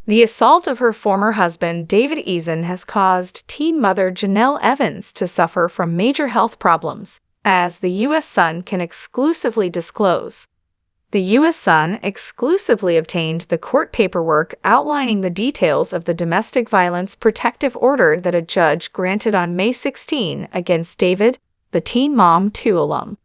The assault of her former husband, David Eason, has caused teen mother Jenelle Evans to suffer from major health problems, as the U.S. Sun can exclusively disclose. The U.S. Sun exclusively obtained the court paperwork outlining the details of the domestic violence protective order that a judge granted on May 16 against David, the Teen Mom 2 alum.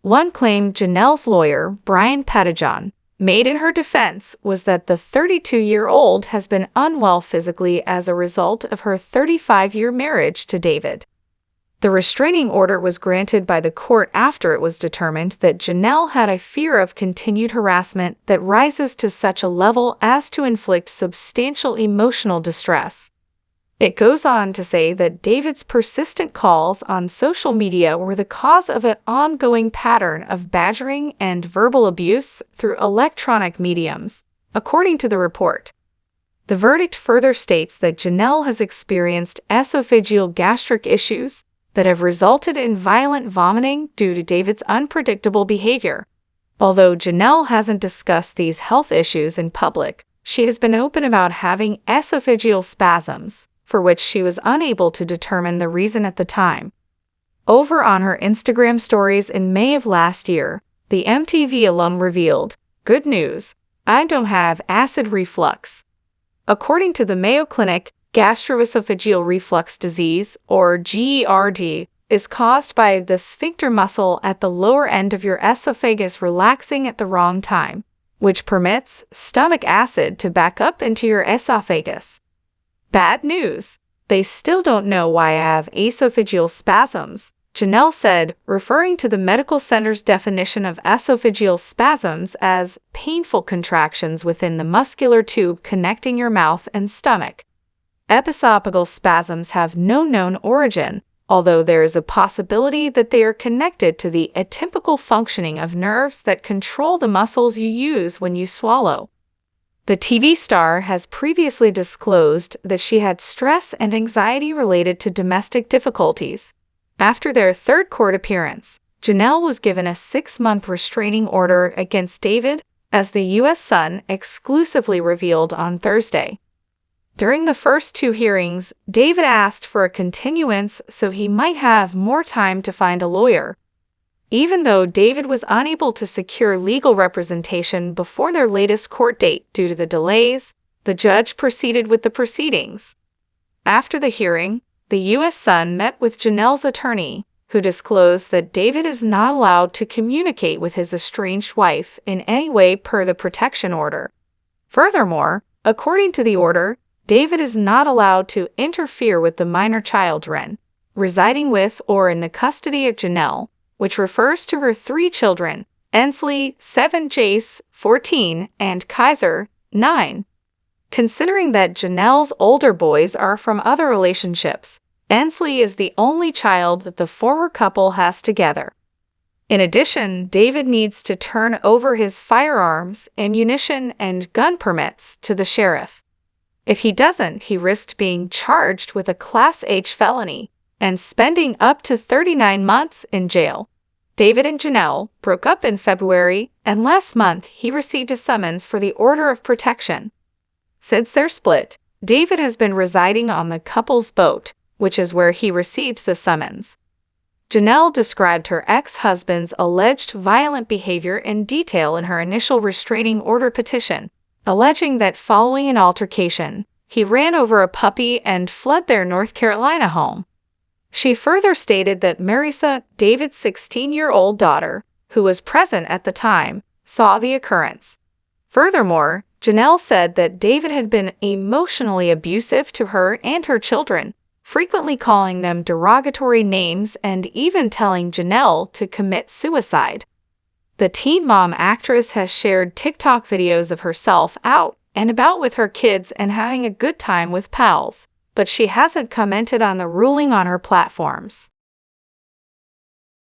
One claim Jenelle's lawyer, Brian Pettijohn, made in her defense was that the 32-year-old has been unwell physically as a result of her 35-year marriage to David. The restraining order was granted by the court after it was determined that Jenelle had a fear of continued harassment that rises to such a level as to inflict substantial emotional distress. It goes on to say that David's persistent calls on social media were the cause of an ongoing pattern of badgering and verbal abuse through electronic mediums, according to the report. The verdict further states that Jenelle has experienced esophageal gastric issues that have resulted in violent vomiting due to David's unpredictable behavior. Although Jenelle hasn't discussed these health issues in public, she has been open about having esophageal spasms, for which she was unable to determine the reason at the time. Over on her Instagram stories in May of last year, the MTV alum revealed, "Good news, I don't have acid reflux." According to the Mayo Clinic, gastroesophageal reflux disease, or GERD, is caused by the sphincter muscle at the lower end of your esophagus relaxing at the wrong time, which permits stomach acid to back up into your esophagus. Bad news! They still don't know why I have esophageal spasms, Jenelle said, referring to the medical center's definition of esophageal spasms as painful contractions within the muscular tube connecting your mouth and stomach. Esophageal spasms have no known origin, although there is a possibility that they are connected to the atypical functioning of nerves that control the muscles you use when you swallow. The TV star has previously disclosed that she had stress and anxiety related to domestic difficulties. After their third court appearance, Jenelle was given a 6-month restraining order against David, as the U.S. Sun exclusively revealed on Thursday. During the first 2 hearings, David asked for a continuance so he might have more time to find a lawyer. Even though David was unable to secure legal representation before their latest court date due to the delays, the judge proceeded with the proceedings. After the hearing, the U.S. Sun met with Jenelle's attorney, who disclosed that David is not allowed to communicate with his estranged wife in any way per the protection order. Furthermore, according to the order, David is not allowed to interfere with the minor children residing with or in the custody of Jenelle, which refers to her 3 children, Ensley, 7, Jace, 14, and Kaiser, 9. Considering that Jenelle's older boys are from other relationships, Ensley is the only child that the former couple has together. In addition, David needs to turn over his firearms, ammunition, and gun permits to the sheriff. If he doesn't, he risked being charged with a Class H felony and spending up to 39 months in jail. David and Jenelle broke up in February, and last month he received a summons for the order of protection. Since their split, David has been residing on the couple's boat, which is where he received the summons. Jenelle described her ex-husband's alleged violent behavior in detail in her initial restraining order petition, alleging that following an altercation, he ran over a puppy and fled their North Carolina home. She further stated that Marisa, David's 16-year-old daughter, who was present at the time, saw the occurrence. Furthermore, Jenelle said that David had been emotionally abusive to her and her children, frequently calling them derogatory names and even telling Jenelle to commit suicide. The Teen Mom actress has shared TikTok videos of herself out and about with her kids and having a good time with pals, but she hasn't commented on the ruling on her platforms.